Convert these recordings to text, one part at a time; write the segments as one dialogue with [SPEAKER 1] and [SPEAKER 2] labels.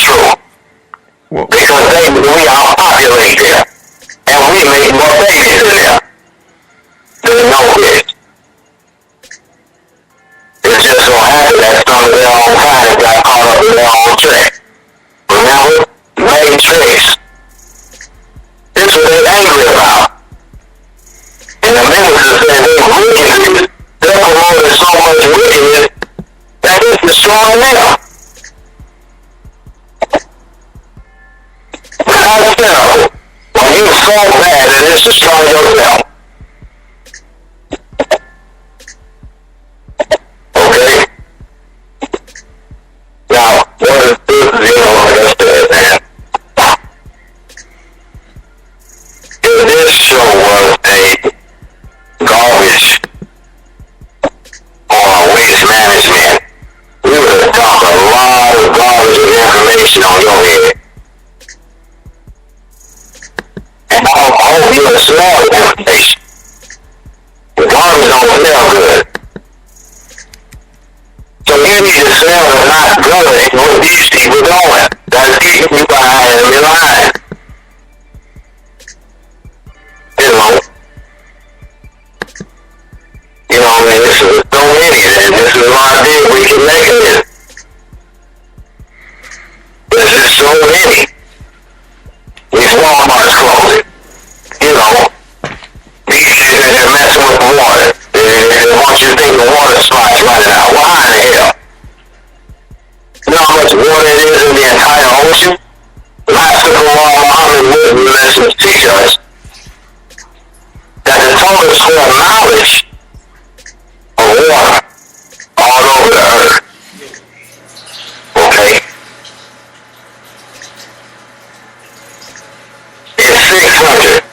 [SPEAKER 1] true.
[SPEAKER 2] Well,
[SPEAKER 1] Because we outpopulate there. And we make more babies in there. There's no risk. It just so happened that some of their own kind got caught up in their own trick. Remember? Making tricks. This is what they're angry about. And the minister said they're wickedness. They're promoting so much wickedness that it's destroying them. That's terrible. When you're so bad that it's destroying yourself. Okay? Now, what is this, like I said, man? If this show was a garbage or waste management, we would have dumped a lot of garbage of information on your head. And I hope you would smell the information. The garbage don't smell good. So you need to smell the not good what these people doing. That's keeping you behind in line. I mean, this is so many, and this is why we can make it. This is so many. These Walmart's closing. They're messing with the water. They want you to think the water supply's running out. Why in the hell? You know how much water it is in the entire ocean? Master Muhammad Muslim lessons teach us that the total square knowledge of water all over the earth. Okay? It's 685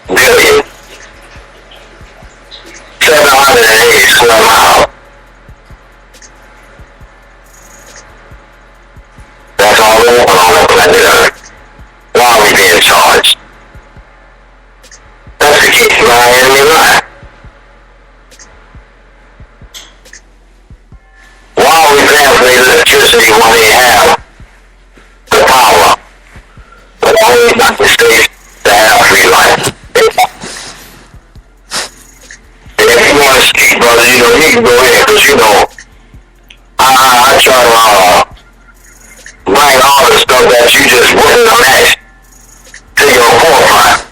[SPEAKER 1] billion 780 square miles. That's all the water on the planet Earth. Why are we being charged? That's to keep my enemy line. Why are we paying for electricity when they have the power of all the United States to have free life? And if you want to speak, brother, you can go ahead, because I try to bring all the stuff that you just wouldn't imagine to your forefront.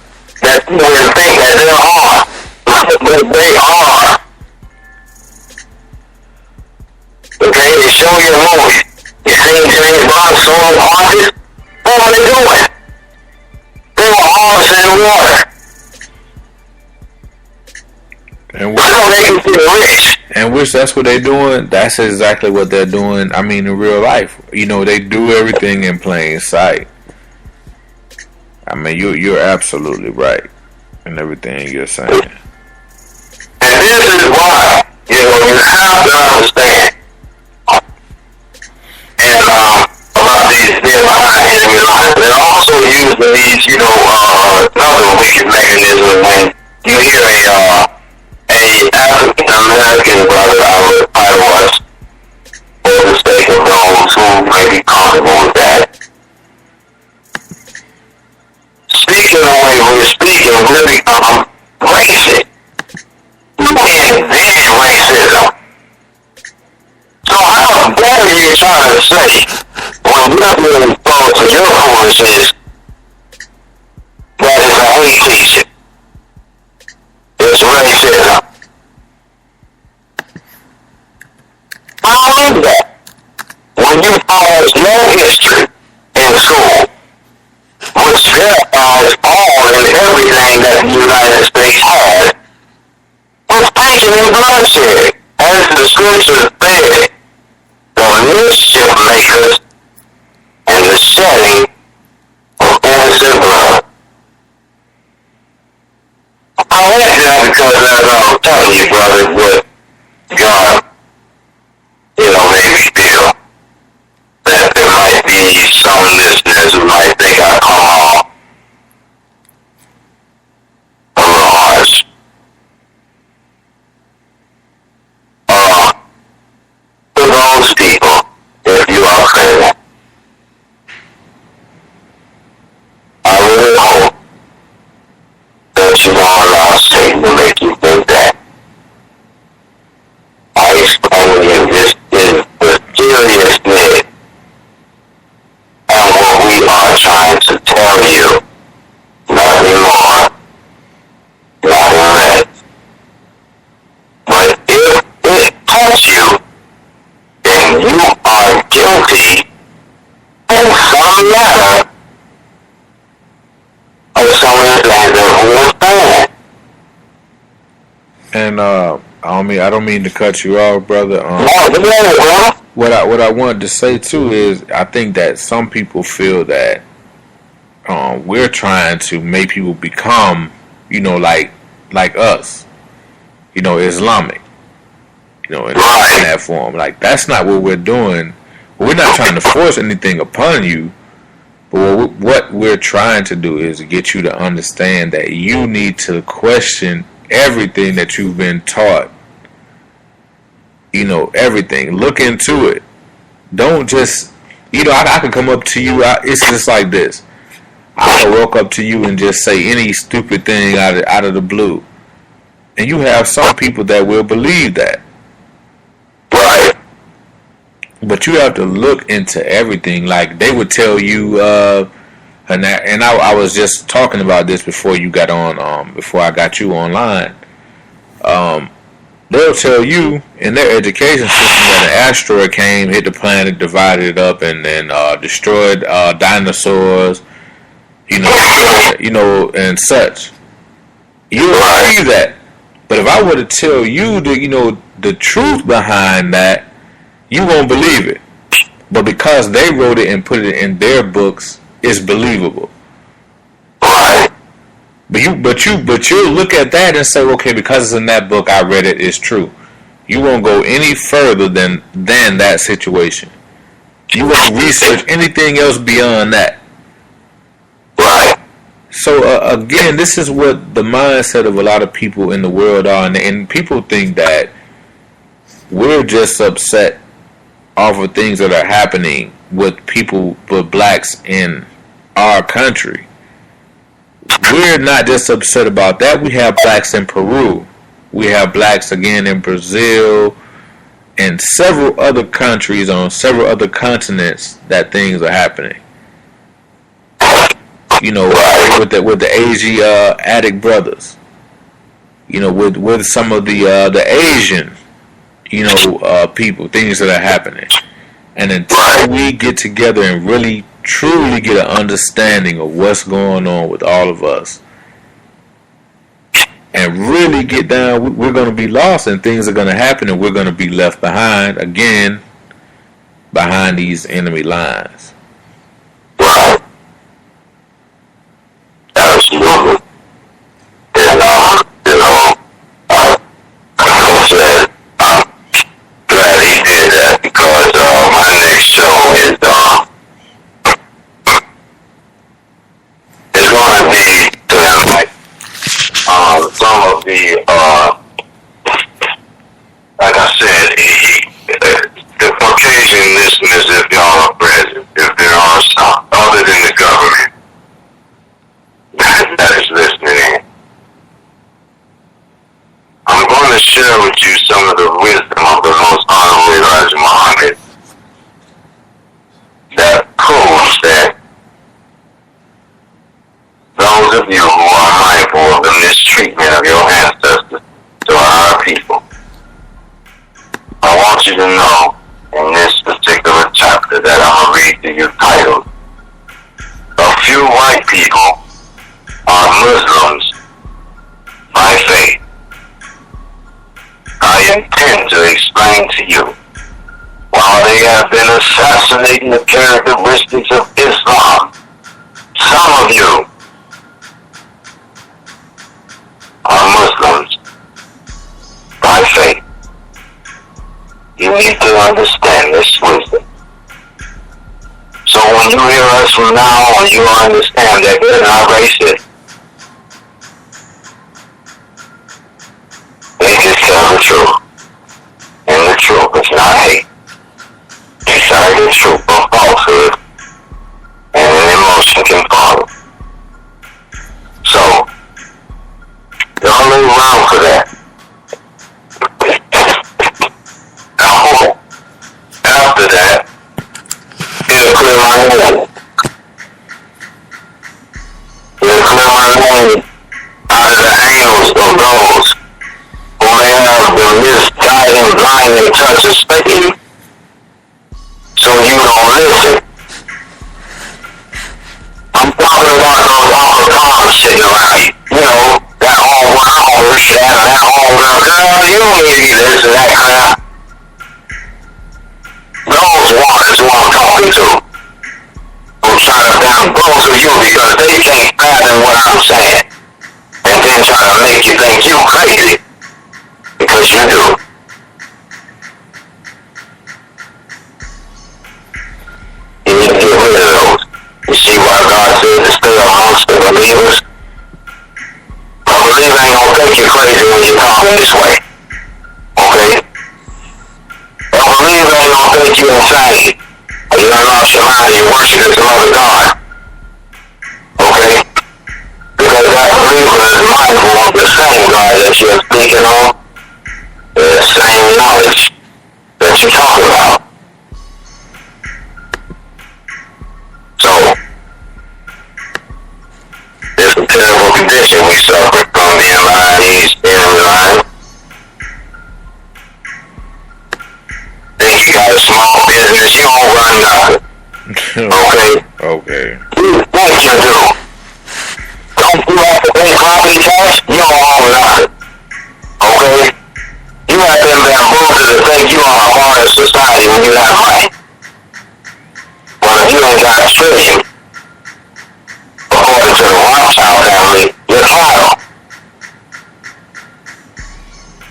[SPEAKER 1] That you wouldn't think that there are. But they are. Okay, they show you a movie. You seen James Bond solo artists? What were they doing? They were harvesting water.
[SPEAKER 2] And which that's what they're doing. That's exactly what they're doing. I mean, in real life, they do everything in plain sight. I mean, you're absolutely right in everything you're saying.
[SPEAKER 1] And this is why you have to understand. And about these behind enemy lines, they're also using these, another wicked mechanism when you hear a African American brother, I was, for the sake of those who may be comfortable with that. Speaking the way we're speaking, we become racist. And then racism. So how dare you try to say, when you're being exposed to your foolishness, that is a hate teaching? It's racism. How is that? When you follow no history in school, which verifies all and everything that the United States has, was taken in bloodshed, as the scriptures said, the mischief makers and the shedding of innocent blood. I like that because as I was telling you, brother, what God, made me feel that there might be some listeners who might think I come off a little harsh. For those against you, then you are guilty in some manner of some of the things that we were saying.
[SPEAKER 2] And I don't mean to cut you off, brother. What I wanted to say too is I think that some people feel that we're trying to make people become, like us, Islamic, in that form. Like, that's not what we're doing. We're not trying to force anything upon you, but what we're trying to do is get you to understand that you need to question everything that you've been taught. Everything. Look into it. Don't just, I can come up to you. It's just like this. I can walk up to you and just say any stupid thing out of the blue. And you have some people that will believe that.
[SPEAKER 1] Right.
[SPEAKER 2] But you have to look into everything. Like, they would tell you, and I was just talking about this before you got on, before I got you online. They'll tell you in their education system that an asteroid came, hit the planet, divided it up, and then destroyed dinosaurs, and such. You believe that. But if I were to tell you the truth behind that, you won't believe it. But because they wrote it and put it in their books, it's believable. But you'll look at that and say, okay, because it's in that book, I read it, it's true. You won't go any further than that situation. You won't research anything else beyond that.
[SPEAKER 1] Right.
[SPEAKER 2] So again, this is what the mindset of a lot of people in the world are, and people think that we're just upset off of things that are happening with blacks in our country. We're not just upset about that. We have blacks in Peru. We have blacks again in Brazil and several other countries on several other continents that things are happening. With the Asiatic brothers. With some of the Asian, people, things that are happening. And until we get together and really truly get an understanding of what's going on with all of us and really get down, we're going to be lost and things are going to happen and we're going to be left behind again behind these enemy lines.
[SPEAKER 1] Right. Absolutely. And I said, I'm glad he did that because my next show is going to be like some of the like I said, the Caucasian listeners, if y'all are present, if there are some other than the government that is listening in, I'm going to share with you some of the wisdom of the most honorable Elijah Muhammad that proves that those of you who are mindful of the mistreatment of your ancestors to our people, I want you to know in this particular chapter that I'm going to read to you titled, "A Few White People Are Muslims by Faith." I intend to explain to you, while they have been assassinating the characteristics of Islam, some of you are Muslims by faith. You need to understand this wisdom. So when you hear us from now on, you understand that we're not racist. They just tell the truth. And the truth is not hate. They say the truth from falsehood. And an emotion can follow. So, y'all ain't around for that. Now, after that, it'll clear my head. It'll clear in touch with Satan, so you don't listen. I'm talking about those Afrikaners sitting around, that all wow, this, that all girl, you don't need this and that crap. Those ones who I'm talking to, who try to down both of you because they can't fathom what I'm saying, and then try to make you think you crazy, because you do. You need to get rid of those. You see why God said to stay amongst the believers? A believer ain't gonna think you crazy when you talk this way. Okay? A believer ain't gonna think you insane. Or you done lost your mind and you're worshiping some other God. Okay? Because that believer is mindful of the same God that you're speaking on, the same knowledge that you're talking about. So, it's a terrible condition we suffer from the East line. Think you got a small business, you don't run nothing. Okay?
[SPEAKER 2] Okay.
[SPEAKER 1] You think you do. Don't you have to pay property tax? You don't own nothing. Okay? You have been bamboozled to think you are a part of society when you have money. Well, if you ain't got a trillion, according to the Rothschild family, you're cattle.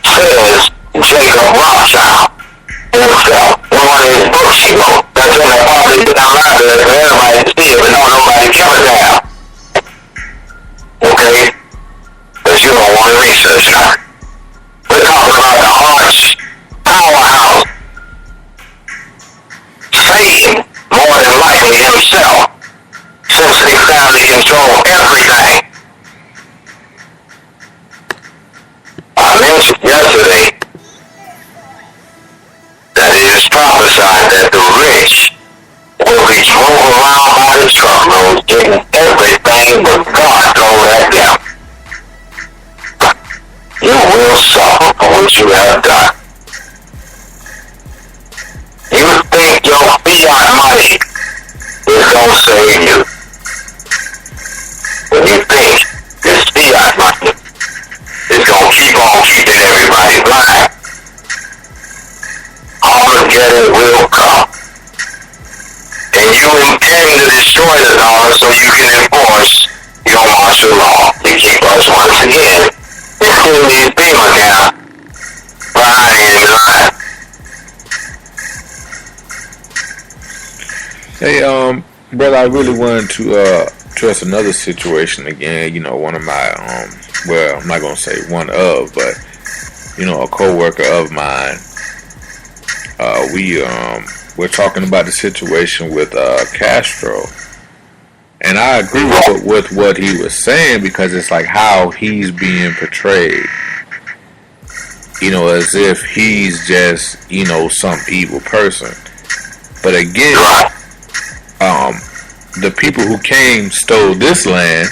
[SPEAKER 1] Says Jacob Rothschild himself in one of his books he wrote. That's in the public library for everybody to see it, but don't nobody give a damn. Okay? Because you don't want to research now. We're talking about the arch powerhouse. Satan, more than likely himself, since they found they control everything. I mentioned yesterday that it is prophesied that the rich will be drove around by the truckloads getting everything but God thrown at them. You will suffer for what you have done. You think your fiat money is going to save you. When you think this fiat money is going to keep on keeping everybody blind, Armageddon will come. And you intend to destroy the dollar so you can enforce your martial law to keep us once again in these FEMA camps behind enemy lines.
[SPEAKER 2] Hey, brother, I really wanted to address another situation again. One of my well, I'm not gonna say one of, but a coworker of mine. We're talking about the situation with Castro, and I agree with what he was saying, because it's like how he's being portrayed. As if he's just some evil person. But again, the people who stole this land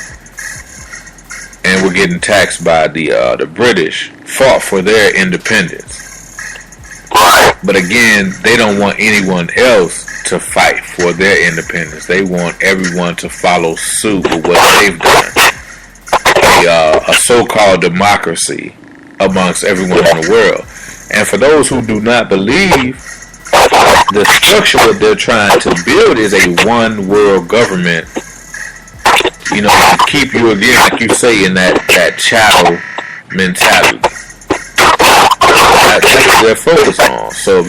[SPEAKER 2] and were getting taxed by the British fought for their independence. But again, they don't want anyone else to fight for their independence. They want everyone to follow suit with what they've done. A so-called democracy amongst everyone in the world. And for those who do not believe, the structure that they're trying to build is a one world government, to keep you, again, like you say, in that chattel mentality. That's what they're focused on. So